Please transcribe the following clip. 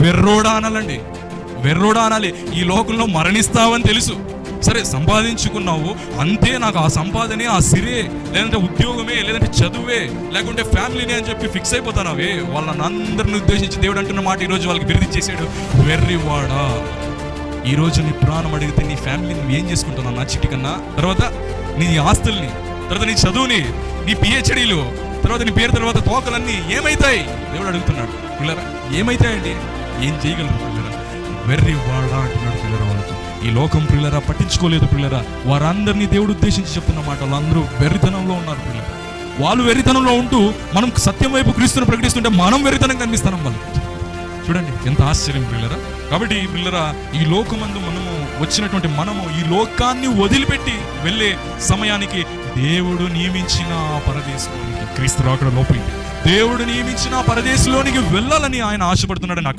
వెర్రోడా అనాలండి, వెర్రోడా అనాలి. ఈ లోకంలో మరణిస్తావని తెలుసు, సరే సంపాదించుకున్నావు అంతే, నాకు ఆ సంపాదనే, ఆ సిరే, లేదంటే ఉద్యోగమే, లేదంటే చదువే, లేకుంటే ఫ్యామిలీనే అని చెప్పి ఫిక్స్ అయిపోతానవే. వాళ్ళని అందరిని ఉద్దేశించి దేవుడు అంటున్న మాట ఈరోజు వాళ్ళకి బిరుదిచ్చేసాడు, వెర్రివాడా. ఈరోజు నీ ప్రాణం అడిగితే నీ ఫ్యామిలీని నువ్వు ఏం చేసుకుంటున్నావు? నా చిట్టి కన్నా, తర్వాత నీ ఆస్తుల్ని, తర్వాత నీ చదువుని, నీ పిహెచ్డీలు, తర్వాత నీ పేరు తర్వాత తోకలన్నీ ఏమైతాయి? దేవుడు అడుగుతున్నాడు. పిల్లరా ఏమైతాయండి? ఏం చేయగలరు పిల్లరా? వెర్రివాడా అంటున్నాడు పిల్లరా వాళ్ళతో. ఈ లోకం పిల్లరా పట్టించుకోలేదు పిల్లరా. వారందరినీ దేవుడు ఉద్దేశించి చెప్తున్న మాట, వాళ్ళందరూ వెర్రితనంలో ఉన్నారు పిల్లరా. వాళ్ళు వెర్రితనంలో ఉంటూ మనం సత్యం వైపు క్రీస్తును ప్రకటిస్తుంటే మనం వెర్రితనం కనిపిస్తున్నాం వాళ్ళు. చూడండి ఎంత ఆశ్చర్యం పిల్లరా. కాబట్టి పిల్లరా, ఈ లోకమందు మనము ఈ లోకాన్ని వదిలిపెట్టి వెళ్ళే సమయానికి దేవుడు నియమించిన ఆ పరదేశంలోనికి, క్రీస్తు రాకడ లోపలికి దేవుడు నియమించిన ఆ పరదేశంలోనికి వెళ్ళాలని ఆయన ఆశపడుతున్నాడని అక్కడ